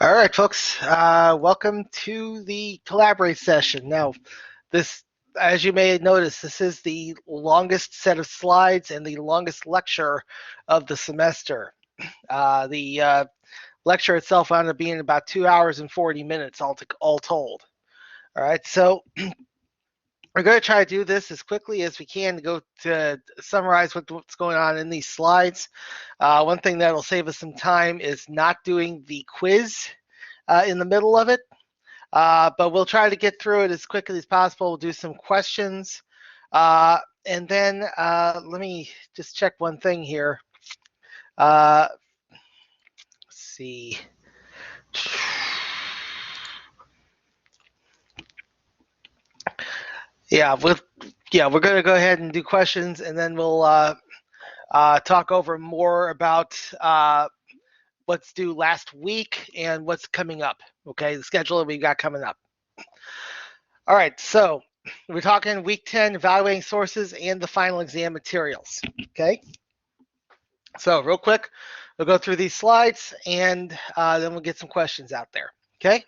All right, folks. Welcome to the Collaborate session. Now, this, as you may notice, this is the longest set of slides and the longest lecture of the semester. The lecture itself wound up being about 2 hours and 40 minutes all told. All right, so we're going to try to do this as quickly as we can to go to summarize what's going on in these slides. One thing that will save us some time is not doing the quiz in the middle of it. But we'll try to get through it as quickly as possible. We'll do some questions. And then let me just check one thing here. Let's see. Yeah, we're going to go ahead and do questions, and then we'll talk over more about what's due last week and what's coming up. Okay, the schedule that we've got coming up. All right, so we're talking week 10, evaluating sources and the final exam materials. Okay, so real quick, we'll go through these slides and then we'll get some questions out there. Okay,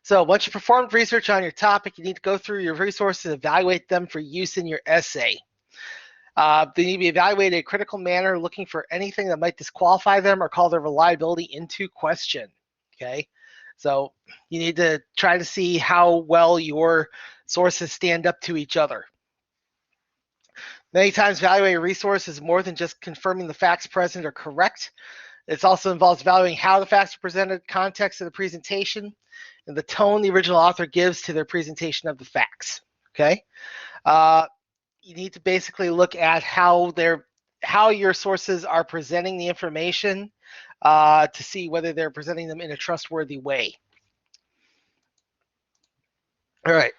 so once you performed research on your topic, you need to go through your resources and evaluate them for use in your essay. They need to be evaluated in a critical manner, looking for anything that might disqualify them or call their reliability into question. Okay, so you need to try to see how well your sources stand up to each other. Many times evaluating a resource is more than just confirming the facts present are correct. It also involves evaluating how the facts are presented, context of the presentation, and the tone the original author gives to their presentation of the facts. Okay, you need to basically look at how your sources are presenting the information to see whether they're presenting them in a trustworthy way. All right.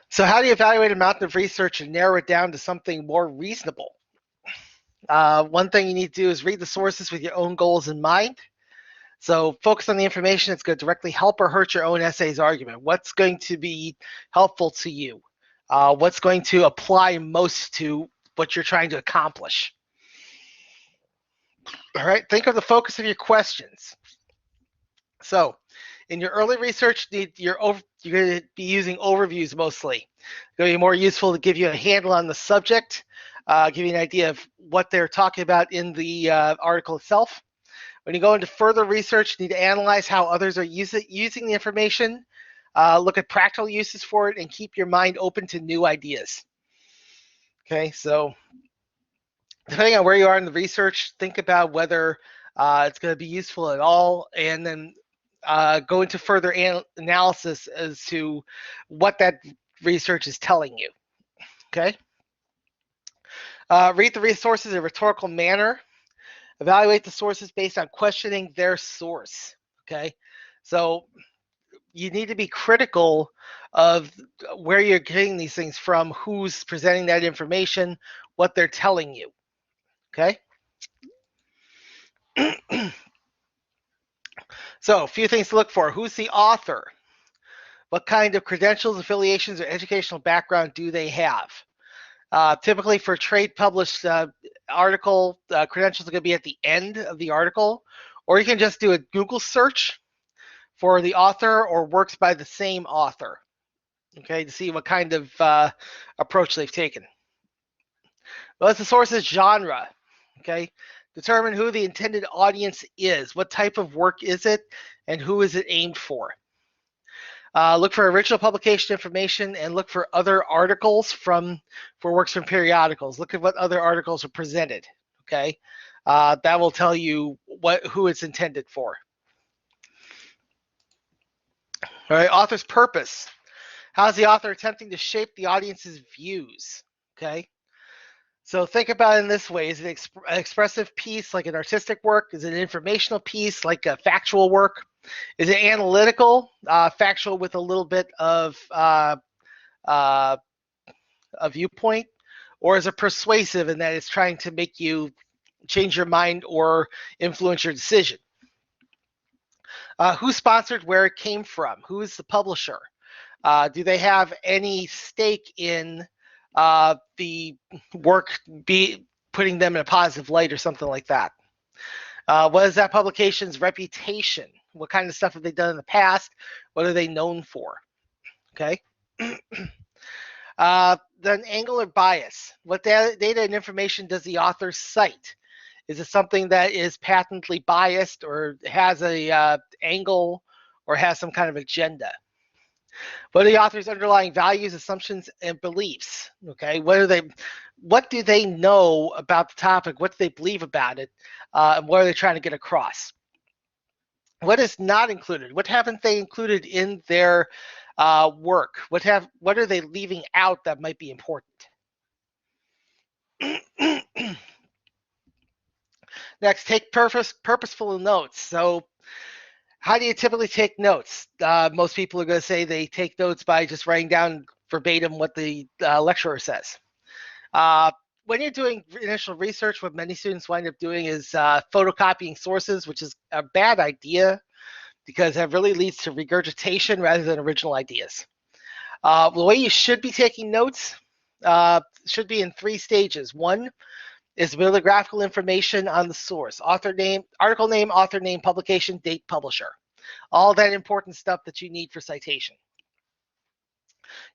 So how do you evaluate a mountain of research and narrow it down to something more reasonable? One thing you need to do is read the sources with your own goals in mind. So focus on the information that's going to directly help or hurt your own essay's argument. What's going to be helpful to you? What's going to apply most to what you're trying to accomplish? All right, think of the focus of your questions. So in your early research, you're going to be using overviews mostly. It's going to be more useful to give you a handle on the subject, give you an idea of what they're talking about in the article itself. When you go into further research, you need to analyze how others are using the information, look at practical uses for it, and keep your mind open to new ideas. Okay, so depending on where you are in the research, think about whether it's going to be useful at all, and then go into further analysis as to what that research is telling you. Okay. Read the resources in a rhetorical manner. Evaluate the sources based on questioning their source. Okay. So you need to be critical of where you're getting these things from, who's presenting that information, what they're telling you. Okay. So a few things to look for. Who's the author? What kind of credentials, affiliations, or educational background do they have? Typically for trade published article, credentials are going to be at the end of the article, or you can just do a Google search for the author or works by the same author, okay, to see what kind of approach they've taken. What's the source's genre? Okay, determine who the intended audience is. What type of work is it, and who is it aimed for? Look for original publication information and look for other articles for works from periodicals. Look at what other articles are presented. Okay, that will tell you who it's intended for. All right, author's purpose. How is the author attempting to shape the audience's views? Okay, so think about it in this way. Is it an expressive piece like an artistic work? Is it an informational piece like a factual work? Is it analytical, factual with a little bit of a viewpoint? Or is it persuasive in that it's trying to make you change your mind or influence your decision? Who sponsored where it came from? Who is the publisher? Do they have any stake in the work putting them in a positive light or something like that? What is that publication's reputation? What kind of stuff have they done in the past? What are they known for? Okay. Then angle or bias. What data and information does the author cite? Is it something that is patently biased or has a angle or has some kind of agenda? What are the author's underlying values, assumptions, and beliefs? Okay, what do they know about the topic? What do they believe about it? And what are they trying to get across? What is not included? What haven't they included in their work? What are they leaving out that might be important? Next, take purposeful notes. So how do you typically take notes? Most people are going to say they take notes by just writing down verbatim what the lecturer says. When you're doing initial research, what many students wind up doing is photocopying sources, which is a bad idea because that really leads to regurgitation rather than original ideas. The way you should be taking notes should be in 3 stages. One is bibliographical information on the source, author name, article name, author name, publication, date, publisher. All that important stuff that you need for citation.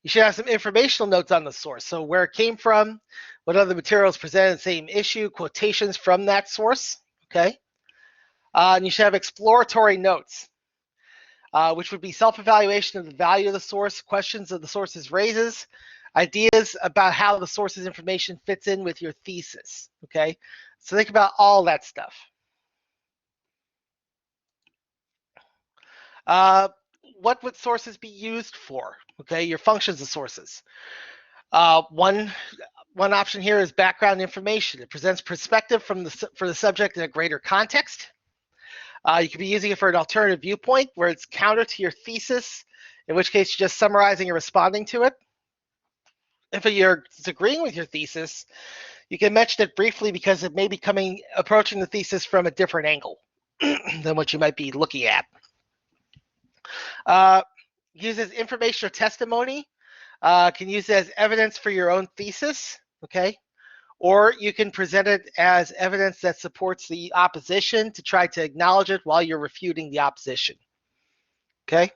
You should have some informational notes on the source. So where it came from, what other materials presented in the same issue, quotations from that source, okay? And you should have exploratory notes, which would be self-evaluation of the value of the source, questions that the sources raises, ideas about how the source's information fits in with your thesis, okay? So think about all that stuff. What would sources be used for? Okay, your functions of sources. One option here is background information. It presents perspective for the subject in a greater context. You could be using it for an alternative viewpoint where it's counter to your thesis, in which case you're just summarizing and responding to it. If you're disagreeing with your thesis, you can mention it briefly because it may be approaching the thesis from a different angle than what you might be looking at. Uses information or testimony. Can use it as evidence for your own thesis, okay? Or you can present it as evidence that supports the opposition to try to acknowledge it while you're refuting the opposition, okay?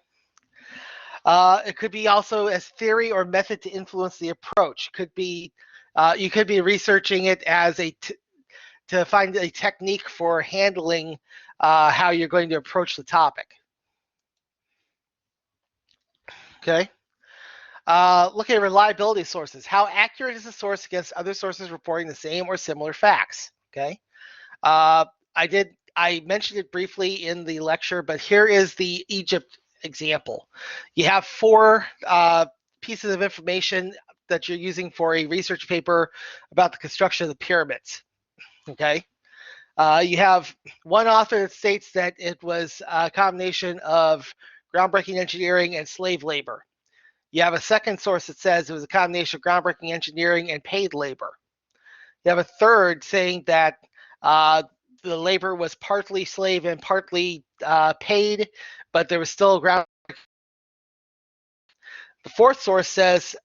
It could be also as theory or method to influence the approach. Could be you could be researching it as to find a technique for handling how you're going to approach the topic, okay? Look at reliability sources. How accurate is the source against other sources reporting the same or similar facts? Okay. I mentioned it briefly in the lecture, but here is the Egypt example. You have 4 pieces of information that you're using for a research paper about the construction of the pyramids. Okay. You have one author that states that it was a combination of groundbreaking engineering and slave labor. You have a second source that says it was a combination of groundbreaking engineering and paid labor. You have a third saying that the labor was partly slave and partly paid, but there was still ground. The fourth source says,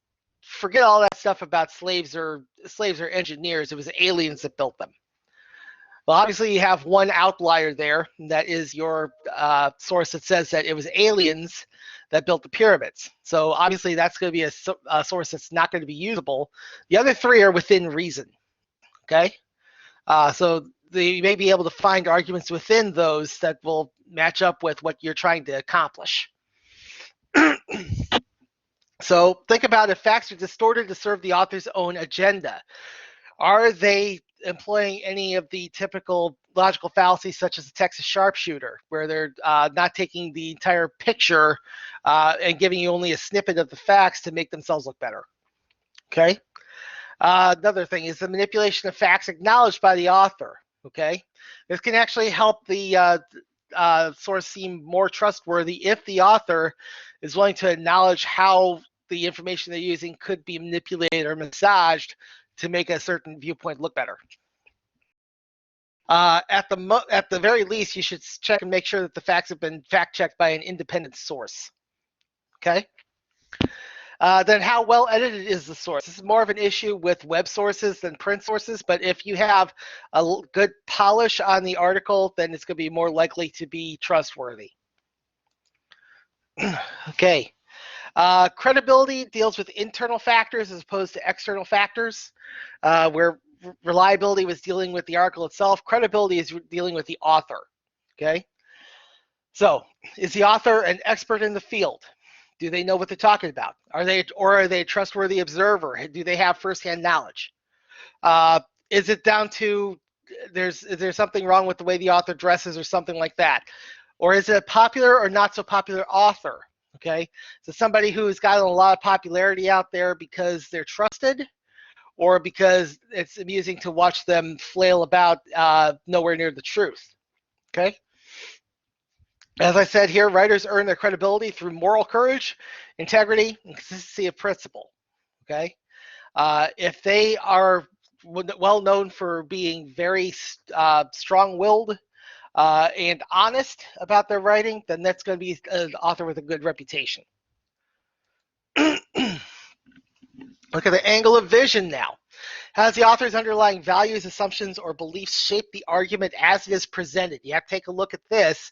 forget all that stuff about slaves or engineers. It was aliens that built them. Well, obviously you have one outlier there. And that is your source that says that it was aliens that built the pyramids. So obviously that's going to be a source that's not going to be usable. The other 3 are within reason. Okay, so you may be able to find arguments within those that will match up with what you're trying to accomplish. So think about if facts are distorted to serve the author's own agenda. Are they employing any of the typical logical fallacies such as the Texas sharpshooter, where they're not taking the entire picture and giving you only a snippet of the facts to make themselves look better? Okay. Another thing is the manipulation of facts acknowledged by the author. Okay. This can actually help the source seem more trustworthy if the author is willing to acknowledge how the information they're using could be manipulated or massaged to make a certain viewpoint look better. At the very least, you should check and make sure that the facts have been fact-checked by an independent source. Okay. Then how well edited is the source? This is more of an issue with web sources than print sources, but if you have a good polish on the article, then it's going to be more likely to be trustworthy. Okay. Credibility deals with internal factors as opposed to external factors, where reliability was dealing with the article itself. Credibility is dealing with the author. Okay. So, is the author an expert in the field? Do they know what they're talking about? Are they a trustworthy observer? Do they have firsthand knowledge? Is it down to is there something wrong with the way the author dresses or something like that? Or is it a popular or not so popular author? Okay, so somebody who's got a lot of popularity out there because they're trusted, or because it's amusing to watch them flail about nowhere near the truth. Okay. As I said here, writers earn their credibility through moral courage, integrity, and consistency of principle. Okay, if they are well known for being very strong-willed and honest about their writing, then that's going to be an author with a good reputation. Look at the angle of vision now. How does the author's underlying values, assumptions, or beliefs shape the argument as it is presented? You have to take a look at this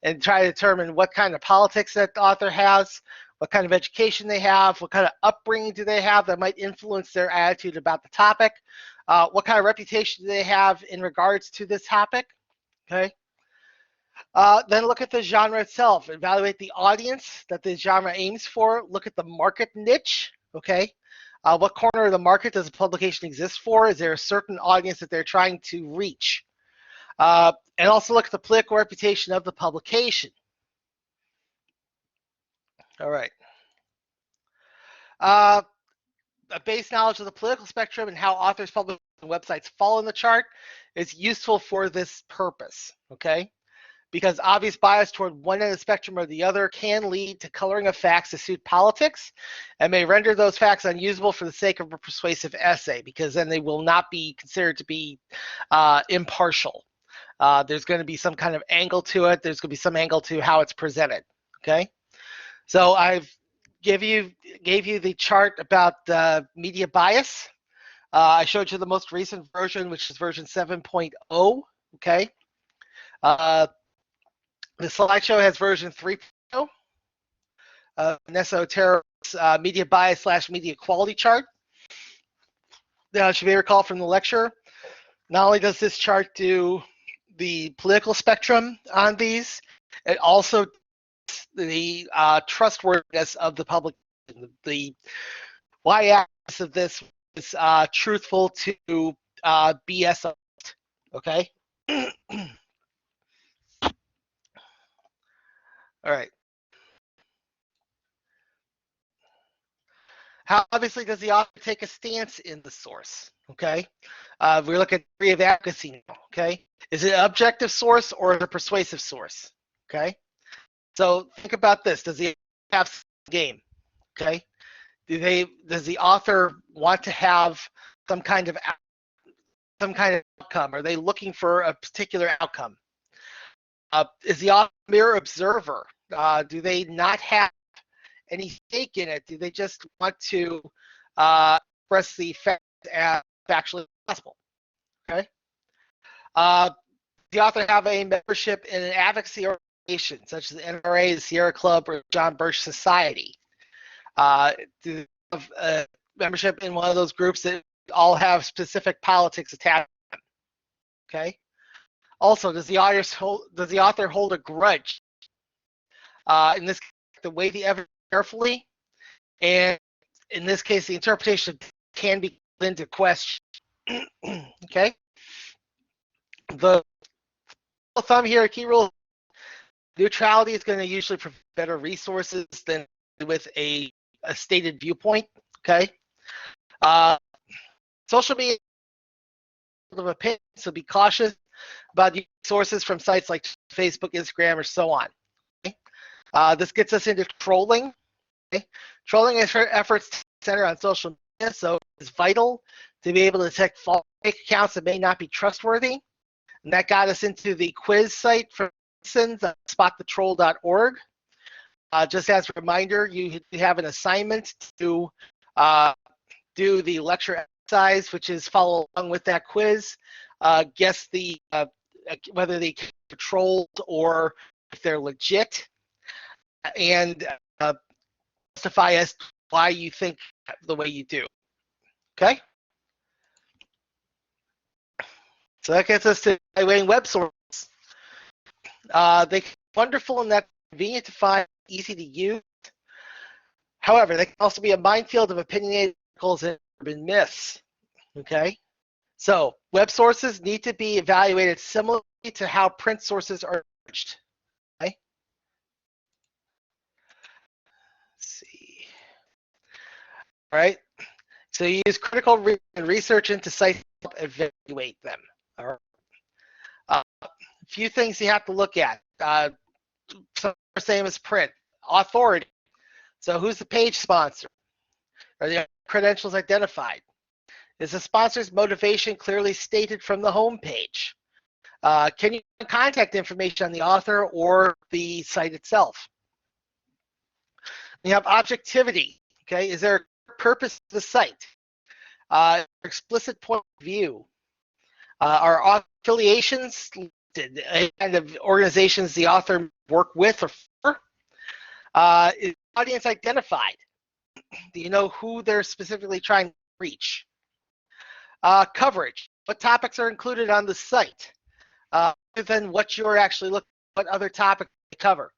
and try to determine what kind of politics that the author has, what kind of education they have, what kind of upbringing do they have that might influence their attitude about the topic, what kind of reputation do they have in regards to this topic, okay? Then look at the genre itself. Evaluate the audience that the genre aims for. Look at the market niche, okay? What corner of the market does a publication exist for? Is there a certain audience that they're trying to reach? And also look at the political reputation of the publication. All right. A base knowledge of the political spectrum and how authors, publishers, and websites fall in the chart is useful for this purpose, okay? Because obvious bias toward one end of the spectrum or the other can lead to coloring of facts to suit politics and may render those facts unusable for the sake of a persuasive essay, because then they will not be considered to be impartial. There's going to be some kind of angle to it. There's going to be some angle to how it's presented, okay? So I've gave you the chart about media bias. I showed you the most recent version, which is version 7.0, okay? The slideshow has version 3.0, Nesoterra's media bias / media quality chart. Now, should be recalled from the lecture, not only does this chart do the political spectrum on these, it also the trustworthiness of the public. The y-axis of this is truthful to BS, okay? All right. How obviously does the author take a stance in the source? Okay. We look at degree of advocacy now. Okay. Is it an objective source or a persuasive source? Okay. So think about this. Does he have some game? Okay. Does the author want to have some kind of outcome? Are they looking for a particular outcome? Is the author a mere observer? Do they not have any stake in it? Do they just want to express the facts as factually possible? Okay. The author have a membership in an advocacy organization such as the NRA, the Sierra Club, or John Birch Society? Do they have a membership in one of those groups that all have specific politics attached to them? Okay. Also, does the author hold a grudge? In this case, the way the evidence carefully, and in this case, the interpretation can be called into question. Okay. The thumb here, key rule: neutrality is going to usually provide better resources than with a stated viewpoint. Okay. Social media of opinion, so be cautious about using sources from sites like Facebook, Instagram, or so on. Okay? This gets us into trolling. Okay? Trolling efforts center on social media, so it's vital to be able to detect false accounts that may not be trustworthy. And that got us into the quiz site from spotthetroll.org. just as a reminder, you have an assignment to do the lecture exercise, which is follow along with that quiz. Guess whether they controlled or if they're legit, and justify as to why you think the way you do. Okay? So that gets us to evaluating web sources. They can be wonderful and that convenient to find, easy to use. However, they can also be a minefield of opinionated articles and urban myths. Okay? So web sources need to be evaluated similarly to how print sources are judged. Okay? Let's see. All right? So you use critical research into sites to evaluate them. All right? A few things you have to look at. Some are same as print. Authority. So who's the page sponsor? Are the credentials identified? Is the sponsor's motivation clearly stated from the home page? Can you find contact information on the author or the site itself? You have objectivity. Okay, is there a purpose to the site? Explicit point of view. Are affiliations listed? Kind of organizations the author work with or for? Is the audience identified? Do you know who they're specifically trying to reach? Coverage. What topics are included on the site? Other than what you're actually looking at, what other topics they cover?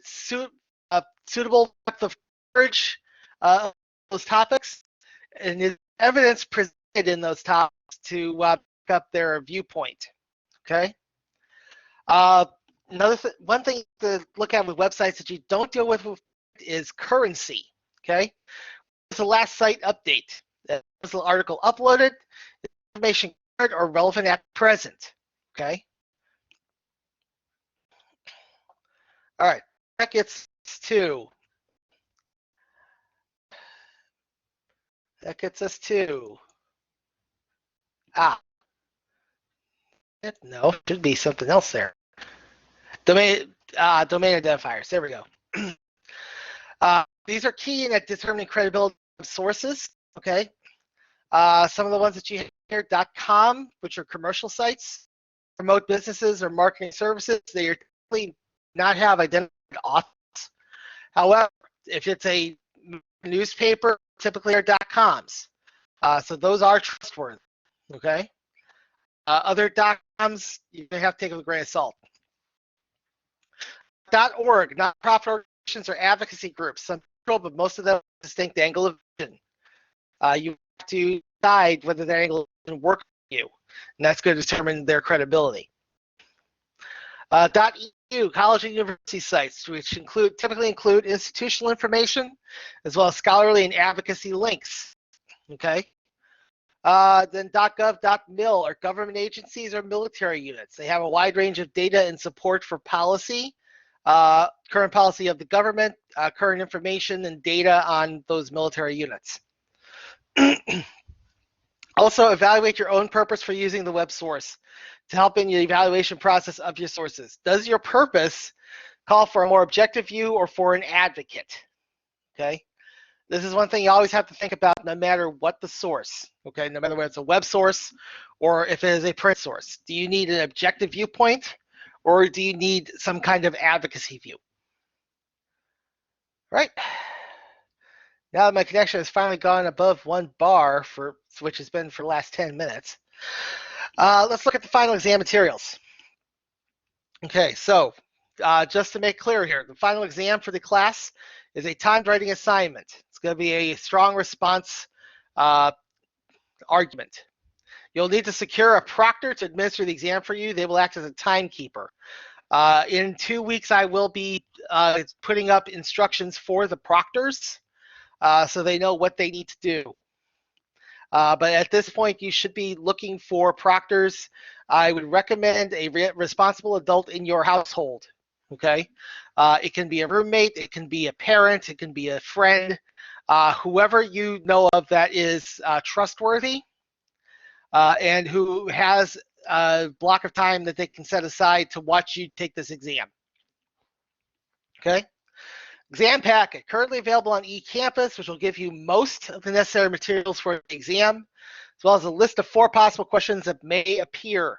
Suitable depth of coverage of those topics, and is evidence presented in those topics to pick up their viewpoint. Okay. One thing to look at with websites that you don't deal with is currency. Okay. What's the last site update? Was the article uploaded? Is information current or relevant at present? Okay. All right. That gets us to no, should be something else there. Domain identifiers. There we go. These are key in at determining credibility of sources. Okay. Some of the ones that you have here, .com, which are commercial sites, remote businesses or marketing services, they are typically not have identified authors. However, if it's a newspaper, typically are .coms. So those are trustworthy. Okay. Other .coms, you may have to take with a grain of salt. .org, nonprofit organizations or advocacy groups. Some but most of them have a distinct angle of vision. You have to decide whether that angle can work for you, and that's going to determine their credibility. .edu, college and university sites, which typically include institutional information as well as scholarly and advocacy links. Okay. Then .gov.mil are government agencies or military units. They have a wide range of data and support for policy, current policy of the government, current information and data on those military units. Also, evaluate your own purpose for using the web source to help in the evaluation process of your sources. Does your purpose call for a more objective view or for an advocate? Okay. This is one thing you always have to think about no matter what the source, okay, no matter whether it's a web source or if it is a print source. Do you need an objective viewpoint or do you need some kind of advocacy view? Right. Now that my connection has finally gone above 1 bar, which has been for the last 10 minutes, let's look at the final exam materials. Okay, so just to make clear here, the final exam for the class is a timed writing assignment. It's going to be a strong response argument. You'll need to secure a proctor to administer the exam for you. They will act as a timekeeper. In 2 weeks, I will be putting up instructions for the proctors so they know what they need to do. But at this point, you should be looking for proctors. I would recommend a responsible adult in your household. Okay, it can be a roommate, it can be a parent, it can be a friend, whoever you know of that is trustworthy and who has a block of time that they can set aside to watch you take this exam. Okay. Exam packet, currently available on eCampus, which will give you most of the necessary materials for the exam, as well as a list of 4 possible questions that may appear.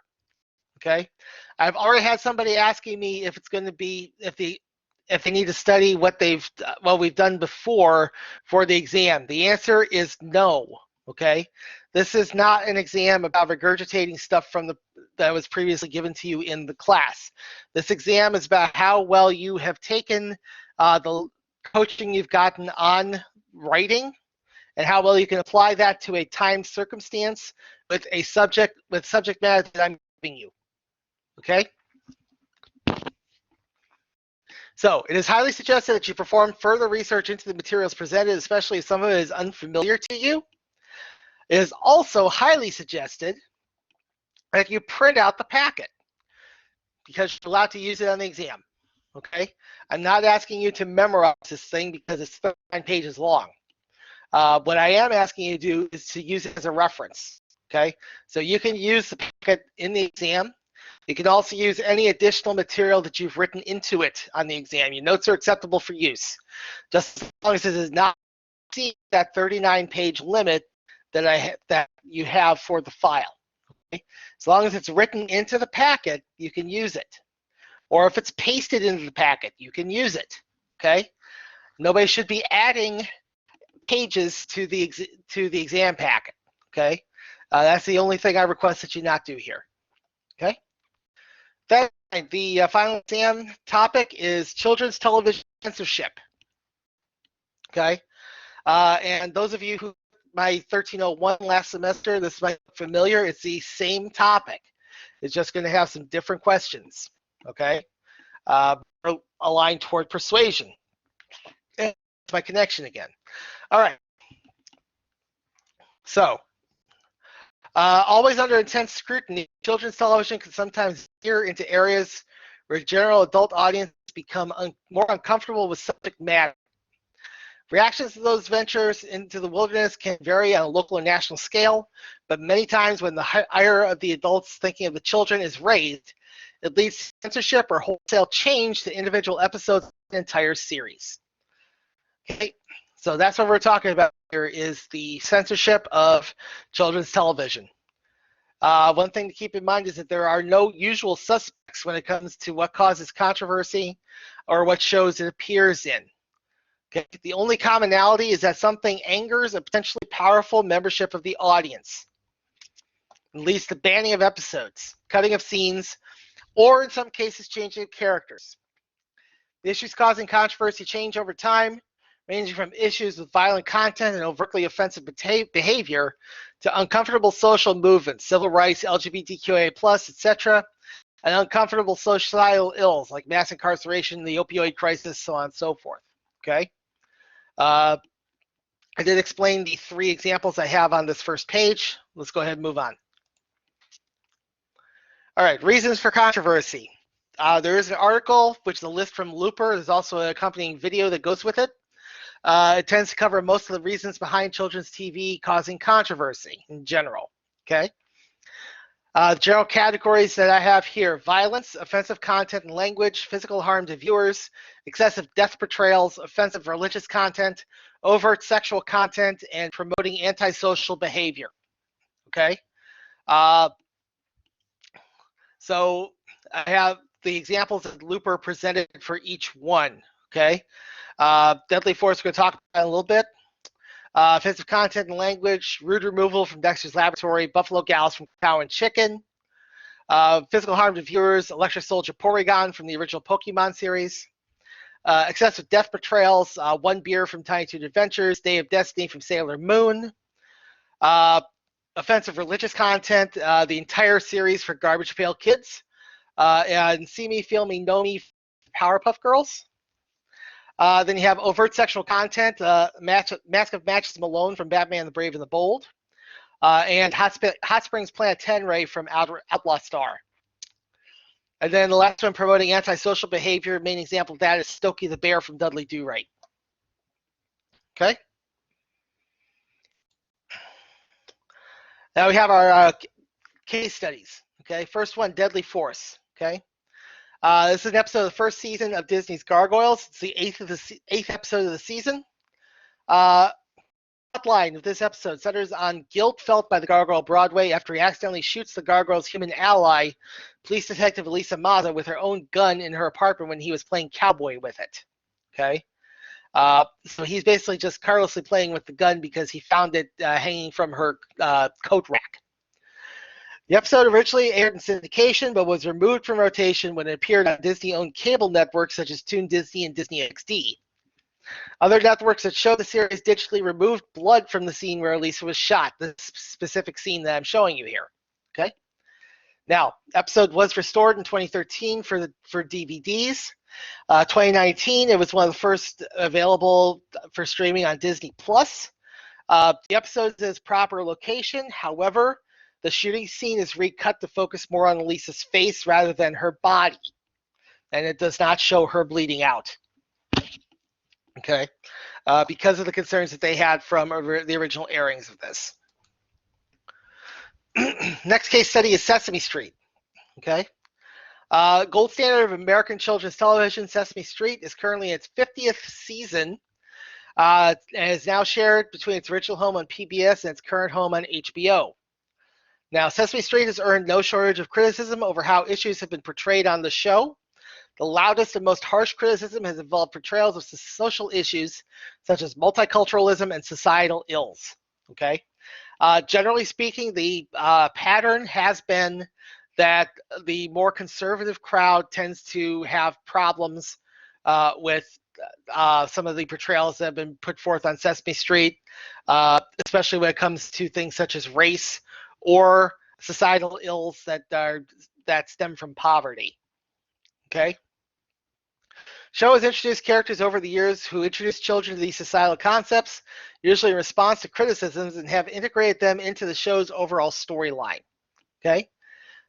Okay. I've already had somebody asking me if it's going to be, if they need to study what we've done before for the exam. The answer is no. Okay. This is not an exam about regurgitating stuff that was previously given to you in the class. This exam is about how well you have taken the coaching you've gotten on writing and how well you can apply that to a time circumstance with subject matter that I'm giving you. Okay. So it is highly suggested that you perform further research into the materials presented, especially if some of it is unfamiliar to you. It is also highly suggested that you print out the packet because you're allowed to use it on the exam. Okay? I'm not asking you to memorize this thing because it's 39 pages long. What I am asking you to do is to use it as a reference. Okay? So you can use the packet in the exam. You can also use any additional material that you've written into it on the exam. Your notes are acceptable for use, just as long as it does not exceed that 39-page limit that you have for the file. Okay? As long as it's written into the packet, you can use it. Or if it's pasted into the packet, you can use it. Okay? Nobody should be adding pages to the exam packet. Okay? That's the only thing I request that you not do here. Okay? The final exam topic is children's television censorship. Okay, and those of you who my 1301 last semester, this might be familiar. It's the same topic. It's just going to have some different questions. Okay, aligned toward persuasion. And it's my connection again. All right. So, always under intense scrutiny, children's television can sometimes veer into areas where general adult audiences become more uncomfortable with subject matter. Reactions to those ventures into the wilderness can vary on a local or national scale, but many times when the ire of the adults thinking of the children is raised, it leads to censorship or wholesale change to individual episodes of the entire series. Okay, so that's what we're talking about here is the censorship of children's television. One thing to keep in mind is that there are no usual suspects when it comes to what causes controversy or what shows it appears in. Okay. The only commonality is that something angers a potentially powerful membership of the audience. It leads to banning of episodes, cutting of scenes, or in some cases, changing of characters. The issues causing controversy change over time, ranging from issues with violent content and overtly offensive behavior to uncomfortable social movements, civil rights, LGBTQIA+, etc., and uncomfortable societal ills like mass incarceration, the opioid crisis, so on and so forth. Okay? I did explain the 3 examples I have on this first page. Let's go ahead and move on. All right, reasons for controversy. There is an article, which is a list from Looper. There's also an accompanying video that goes with it. It tends to cover most of the reasons behind children's TV causing controversy in general. Okay. General categories that I have here: violence, offensive content and language, physical harm to viewers, excessive death portrayals, offensive religious content, overt sexual content, and promoting antisocial behavior. Okay. So I have the examples that Looper presented for each one. Okay. Deadly force, we're going to talk about a little bit. Offensive content and language, rude removal from Dexter's Laboratory, Buffalo Gals from Cow and Chicken, physical harm to viewers, Electro Soldier Porygon from the original Pokemon series, excessive death portrayals, One Beer from Tiny Toon Adventures, Day of Destiny from Sailor Moon, offensive religious content, the entire series for Garbage Pail Kids, and See Me, Feel Me, Know Me, Powerpuff Girls. Then you have overt sexual content, Mask of Matches Malone from Batman the Brave and the Bold, and Hot Springs Planet Tenray from Outlaw Star. And then the last one, promoting antisocial behavior. Main example of that is Stokey the Bear from Dudley Do-Right. Okay. Now we have our case studies. Okay. First one, deadly force. Okay. This is an episode of the first season of Disney's Gargoyles. It's the eighth episode of the season. Plotline of this episode centers on guilt felt by the Gargoyle Broadway after he accidentally shoots the Gargoyle's human ally, police detective Elisa Mazza, with her own gun in her apartment when he was playing cowboy with it. Okay. So he's basically just carelessly playing with the gun because he found it hanging from her coat rack. The episode originally aired in syndication, but was removed from rotation when it appeared on Disney-owned cable networks such as Toon Disney and Disney XD. Other networks that show the series digitally removed blood from the scene where Elisa was shot, the specific scene that I'm showing you here. Okay. Now, episode was restored in 2013 for DVDs. 2019, it was one of the first available for streaming on Disney Plus. The episode is proper location. However, the shooting scene is recut to focus more on Elisa's face rather than her body, and it does not show her bleeding out. Okay, because of the concerns that they had from the original airings of this. Next case study is Sesame Street. Okay, gold standard of American children's television, Sesame Street is currently in its 50th season, and is now shared between its original home on PBS and its current home on HBO. Now, Sesame Street has earned no shortage of criticism over how issues have been portrayed on the show. The loudest and most harsh criticism has involved portrayals of social issues such as multiculturalism and societal ills. Okay, generally speaking, the pattern has been that the more conservative crowd tends to have problems with some of the portrayals that have been put forth on Sesame Street, especially when it comes to things such as race or societal ills that stem from poverty. Okay. Show has introduced characters over the years who introduce children to these societal concepts, usually in response to criticisms, and have integrated them into the show's overall storyline. Okay.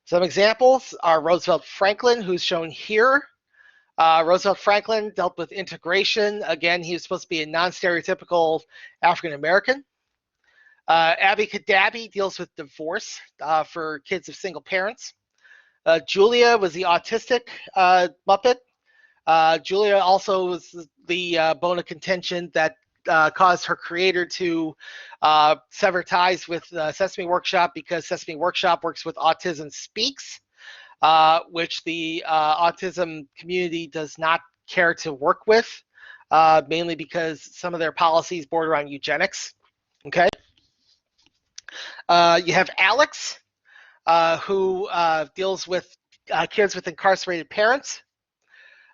Some examples are Roosevelt Franklin, who's shown here. Roosevelt Franklin dealt with integration. Again, he was supposed to be a non-stereotypical African American. Abby Cadabby deals with divorce for kids of single parents. Julia was the autistic Muppet. Julia also was the bone of contention that caused her creator to sever ties with Sesame Workshop because Sesame Workshop works with Autism Speaks, which the autism community does not care to work with, mainly because some of their policies border on eugenics. Okay. You have Alex, who deals with kids with incarcerated parents.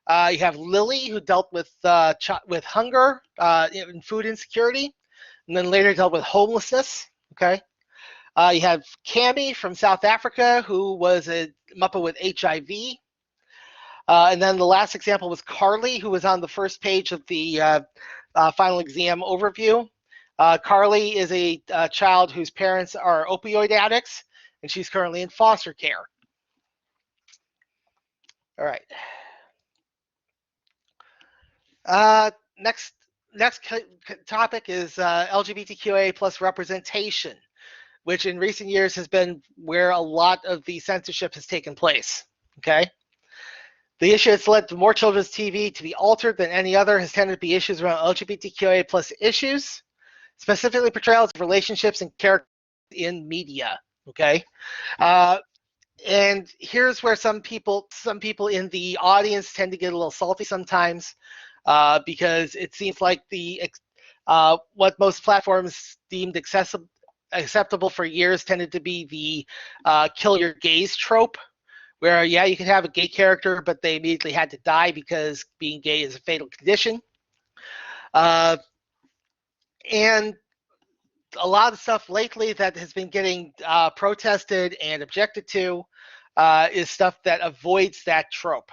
You have Lily, who dealt with hunger and food insecurity, and then later dealt with homelessness. Okay. You have Cammy from South Africa, who was a Muppet with HIV. And then the last example was Carly, who was on the first page of the final exam overview. Carly is a child whose parents are opioid addicts, and she's currently in foster care. All right. Next topic is LGBTQIA plus representation, which in recent years has been where a lot of the censorship has taken place. Okay. The issue that's led to more children's TV to be altered than any other has tended to be issues around LGBTQIA plus issues, specifically portrayals of relationships and characters in media. Okay. And here's where some people in the audience tend to get a little salty sometimes, because it seems like what most platforms deemed acceptable for years tended to be the kill your gays trope, where yeah, you can have a gay character, but they immediately had to die because being gay is a fatal condition. And a lot of stuff lately that has been getting protested and objected to is stuff that avoids that trope.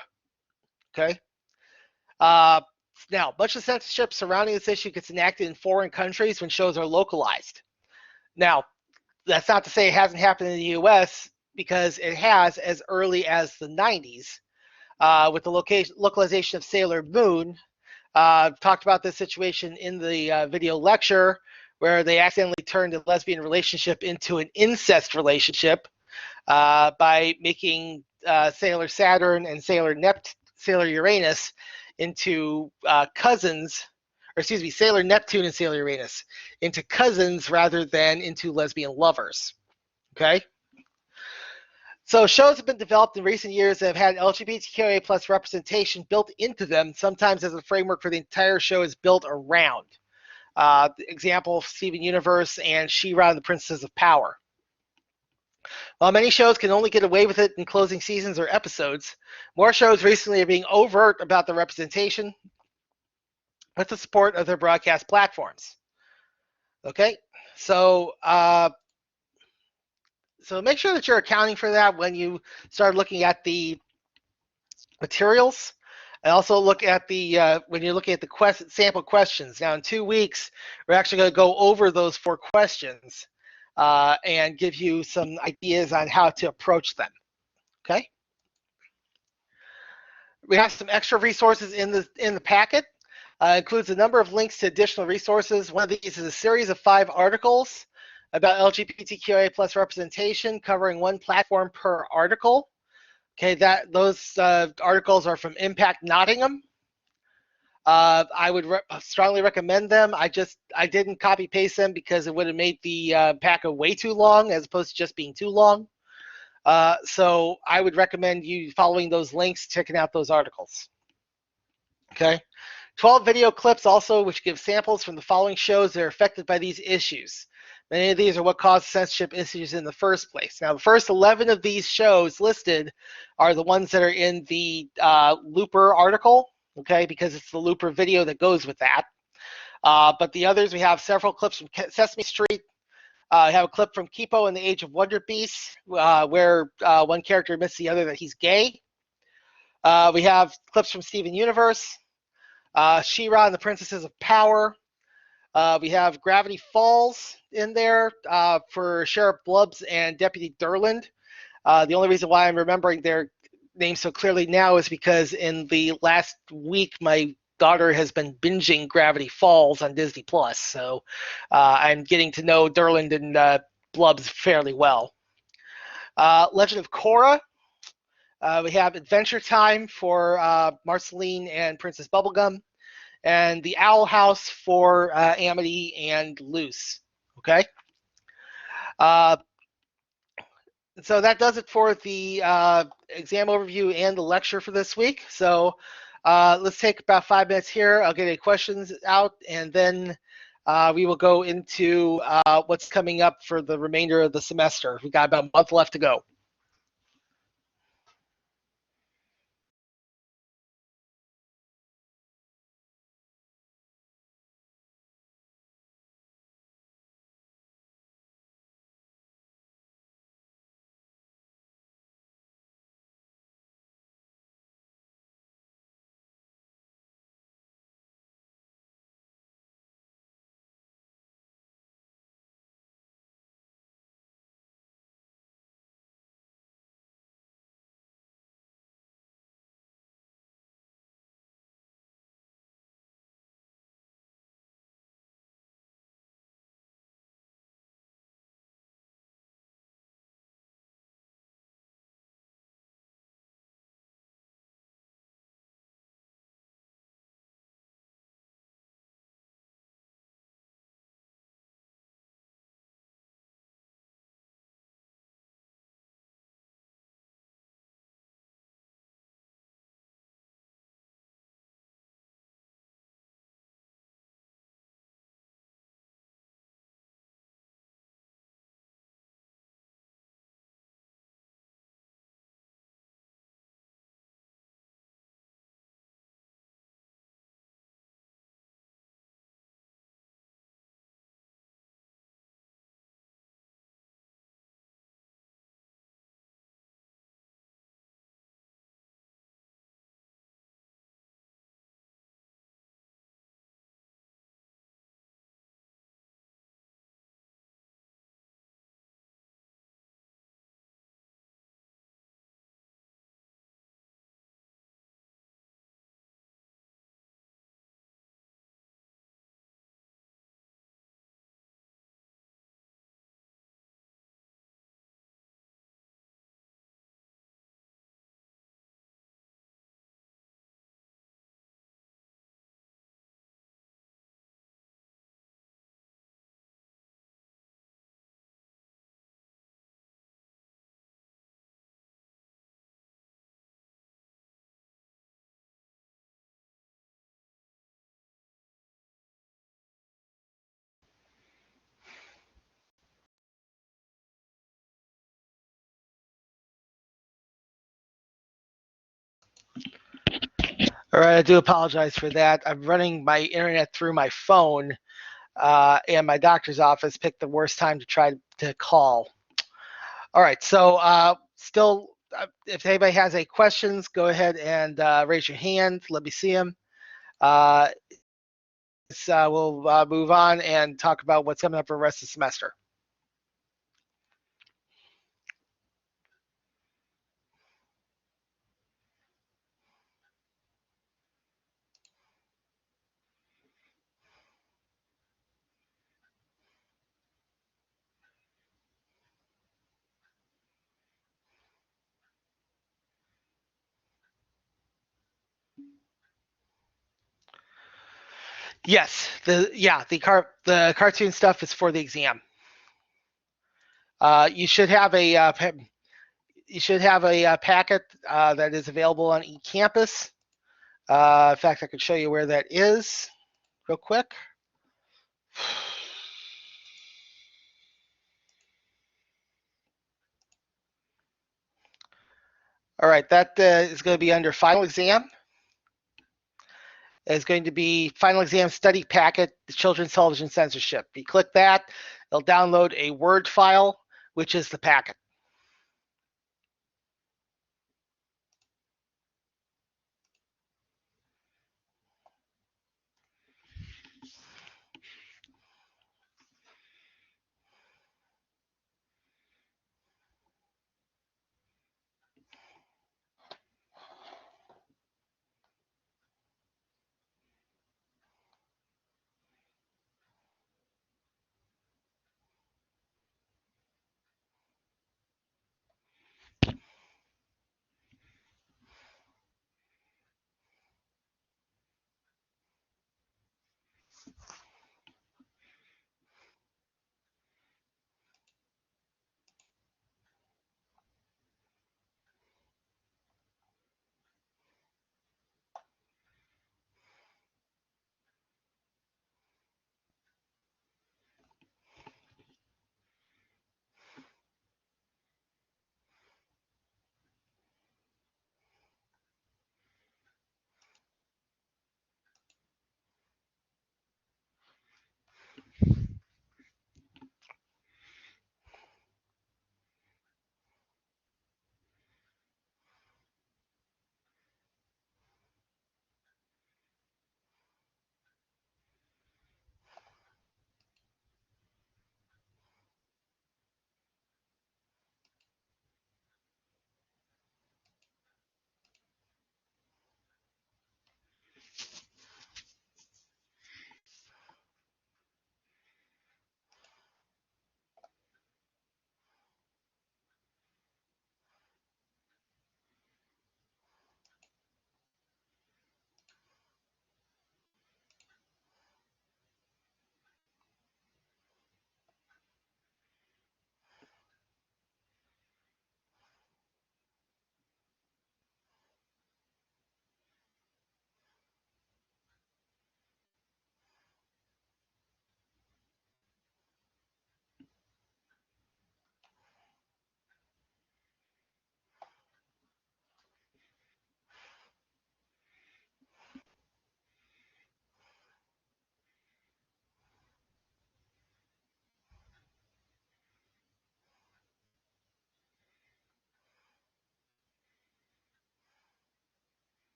Okay. Now, much of the censorship surrounding this issue gets enacted in foreign countries when shows are localized. Now, that's not to say it hasn't happened in the U.S., because it has as early as the 90s with the localization of Sailor Moon. Talked about this situation in the video lecture, where they accidentally turned a lesbian relationship into an incest relationship by making Sailor Saturn and Sailor Uranus into cousins, or excuse me, Sailor Neptune and Sailor Uranus into cousins rather than into lesbian lovers. Okay? So shows have been developed in recent years that have had LGBTQIA plus representation built into them, sometimes as a framework for the entire show is built around. Example, Steven Universe and She-Ra and the Princess of Power. While many shows can only get away with it in closing seasons or episodes, more shows recently are being overt about the representation with the support of their broadcast platforms. Okay, so so make sure that you're accounting for that when you start looking at the materials. And also look at the when you're looking at the sample questions. Now in 2 weeks, we're actually going to go over those 4 questions and give you some ideas on how to approach them. Okay. We have some extra resources in the packet. Includes a number of links to additional resources. One of these is a series of 5 articles about LGBTQIA plus representation, covering 1 platform per article. Okay, those articles are from Impact Nottingham. I would strongly recommend them. I didn't copy paste them because it would have made the packet way too long as opposed to just being too long. So I would recommend you following those links, checking out those articles. Okay. 12 video clips also, which give samples from the following shows that are affected by these issues. Many of these are what caused censorship issues in the first place. Now, the first 11 of these shows listed are the ones that are in the Looper article, okay, because it's the Looper video that goes with that. But the others, we have several clips from Sesame Street. We have a clip from Kipo and the Age of Wonder Beasts, where one character admits the other that he's gay. We have clips from Steven Universe. She-Ra and the Princesses of Power. We have Gravity Falls in there for Sheriff Blubbs and Deputy Durland. The only reason why I'm remembering their names so clearly now is because in the last week, my daughter has been binging Gravity Falls on Disney Plus, so I'm getting to know Durland and Blubbs fairly well. Legend of Korra. We have Adventure Time for Marceline and Princess Bubblegum, and the Owl House for Amity and Luce. Okay. So that does it for the exam overview and the lecture for this week. So let's take about 5 minutes here. I'll get any questions out, and then we will go into what's coming up for the remainder of the semester. We've got about a month left to go. All right, I do apologize for that. I'm running my internet through my phone, and my doctor's office picked the worst time to try to call. All right, so still, if anybody has any questions, go ahead and raise your hand. Let me see them. We'll move on and talk about what's coming up for the rest of the semester. Yes, the cartoon stuff is for the exam. You should have a packet that is available on eCampus. In fact, I can show you where that is real quick. All right, that is going to be under final exam. It's going to be final exam study packet, the children's television censorship. You click that, it'll download a Word file, which is the packet.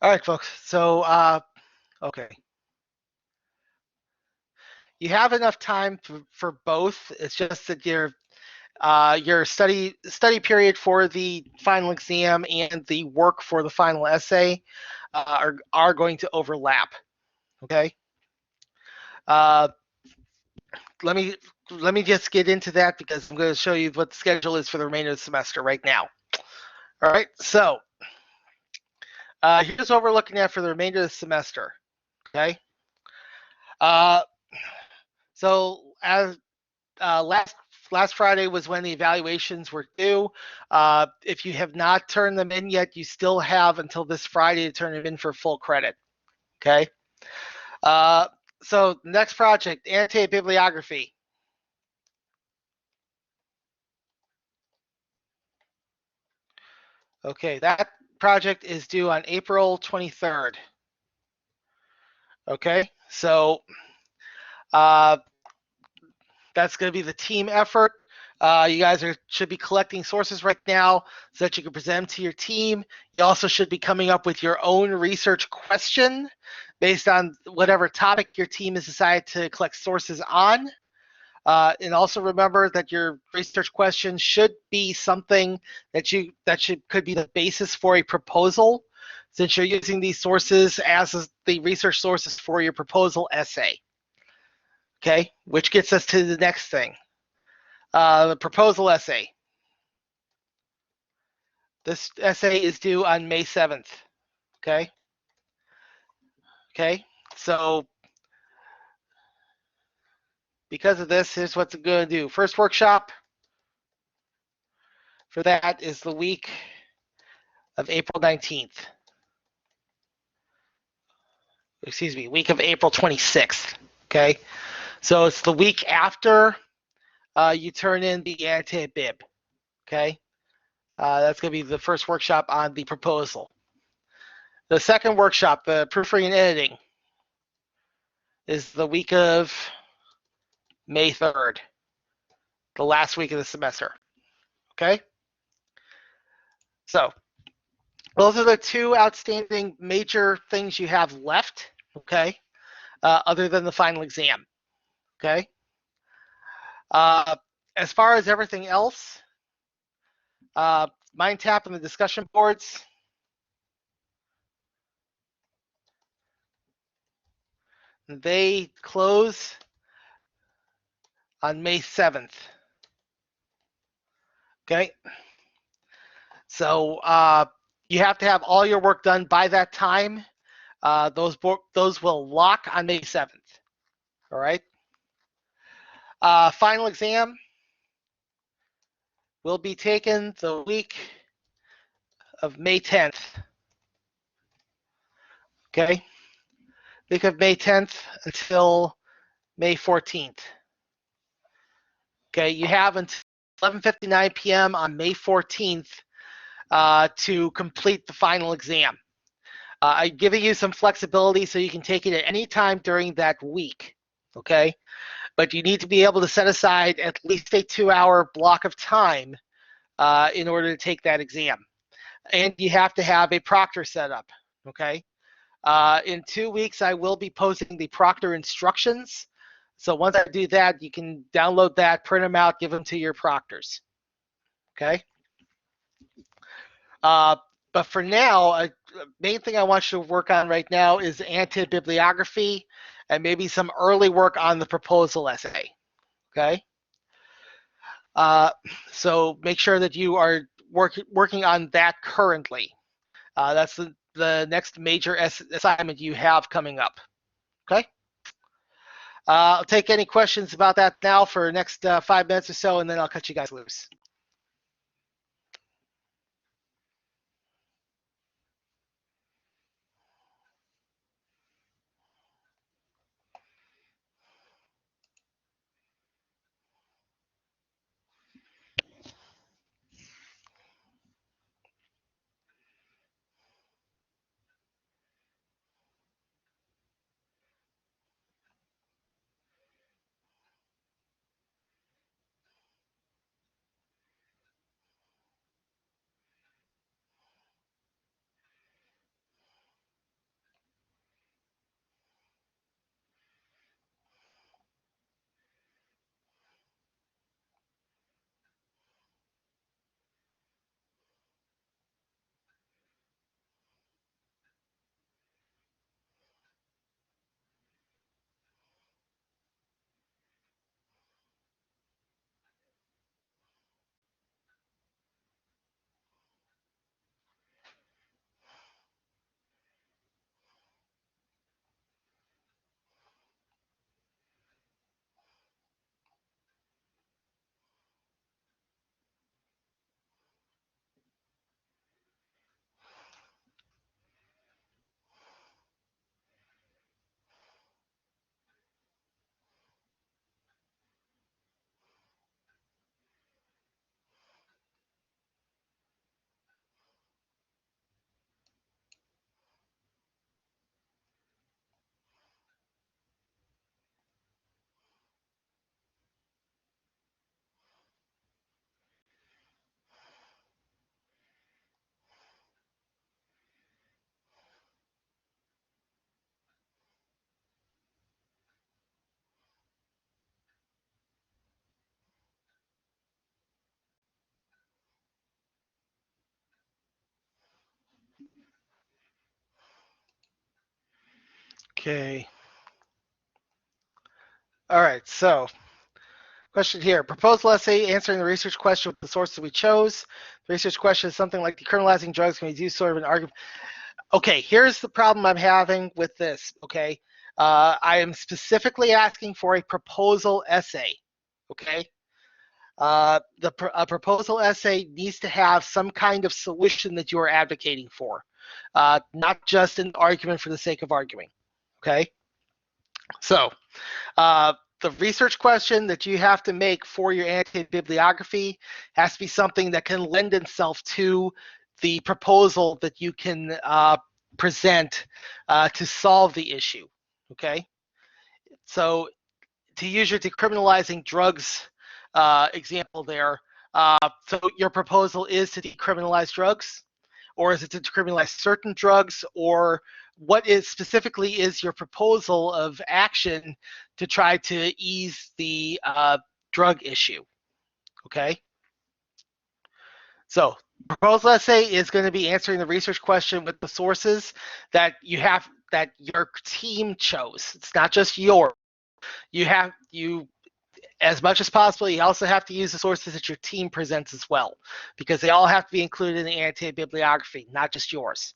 All right, folks. So, okay. You have enough time for both. It's just that your study period for the final exam and the work for the final essay are going to overlap. Okay. Uh, let me just get into that because I'm going to show you what the schedule is for the remainder of the semester right now. All right. So here's what we're looking at for the remainder of the semester. Okay. Uh, So as last Friday was when the evaluations were due. If you have not turned them in yet, you still have until this Friday to turn them in for full credit. Okay. So next project, annotated bibliography. Okay, that project is due on April 23rd. Okay, so that's going to be the team effort. You guys should be collecting sources right now so that you can present them to your team. You also should be coming up with your own research question based on whatever topic your team has decided to collect sources on. And also remember that your research question should be something that could be the basis for a proposal, since you're using these sources as the research sources for your proposal essay. Okay, which gets us to the next thing. The proposal essay. This essay is due on May 7th. Okay. Okay. So because of this, here's what's it going to do. First workshop for that is the week of April 19th. Excuse me, week of April 26th. Okay. So it's the week after you turn in the annotated bib. Okay. That's going to be the first workshop on the proposal. The second workshop, the proofreading and editing, is the week of May 3rd, the last week of the semester. Okay? So, those are the two outstanding major things you have left, okay, other than the final exam. Okay? As far as everything else, MindTap and the discussion boards, they close on May 7th. Okay? So you have to have all your work done by that time. Those will lock on May 7th. All right? Final exam will be taken the week of May 10th. Okay? Week of May 10th until May 14th. Okay, you have until 11:59 p.m. on May 14th to complete the final exam. I'm giving you some flexibility so you can take it at any time during that week. Okay, but you need to be able to set aside at least a 2-hour block of time in order to take that exam, and you have to have a proctor set up. Okay. In 2 weeks, I will be posting the proctor instructions. So once I do that, you can download that, print them out, give them to your proctors. Okay. But for now, main thing I want you to work on right now is anti-bibliography and maybe some early work on the proposal essay. Okay. So make sure that you are working on that currently. That's the next major assignment you have coming up. Okay. I'll take any questions about that now for the next 5 minutes or so, and then I'll cut you guys loose. Okay. All right, so question here. Proposal essay answering the research question with the sources we chose. The research question is something like decriminalizing drugs can be used sort of an argument. Okay, here's the problem I'm having with this, okay? I am specifically asking for a proposal essay, okay? A proposal essay needs to have some kind of solution that you are advocating for, not just an argument for the sake of arguing, okay? So, the research question that you have to make for your annotated bibliography has to be something that can lend itself to the proposal that you can present to solve the issue, okay? So to use your decriminalizing drugs example there, so your proposal is to decriminalize drugs, or is it to decriminalize certain drugs, or what is specifically is your proposal of action to try to ease the drug issue, okay? So proposal essay is going to be answering the research question with the sources that your team chose. It's not just yours. You as much as possible, you also have to use the sources that your team presents as well, because they all have to be included in the annotated bibliography, not just yours.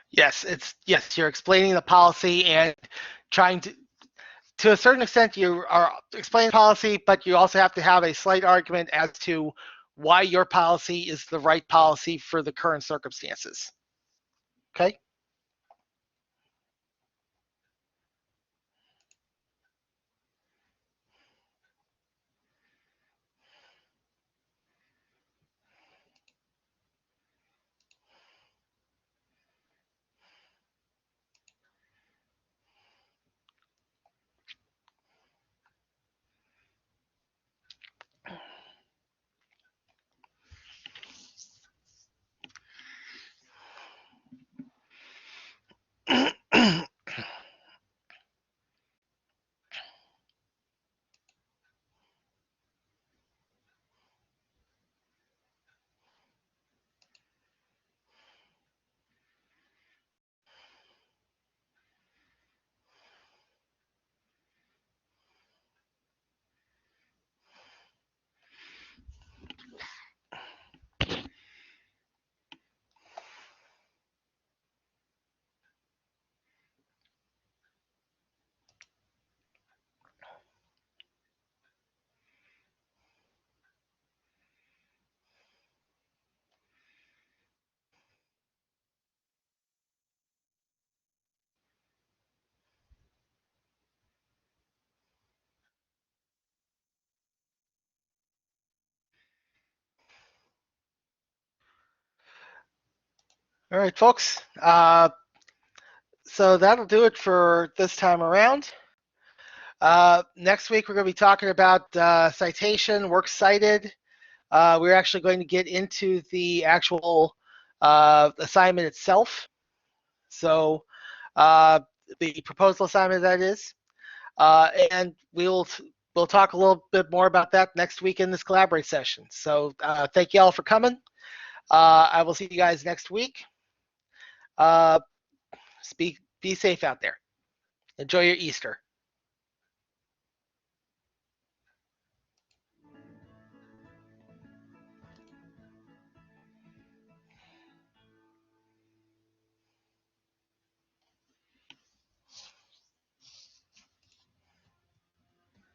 Yes, you're explaining the policy and trying to a certain extent, you are explaining policy, but you also have to have a slight argument as to why your policy is the right policy for the current circumstances. Okay? All right, folks. So that'll do it for this time around. Next week, we're going to be talking about citation, works cited. We're actually going to get into the actual assignment itself. So the proposal assignment, that is. And we'll talk a little bit more about that next week in this collaborate session. So thank you all for coming. I will see you guys next week. Be safe out there. Enjoy your Easter.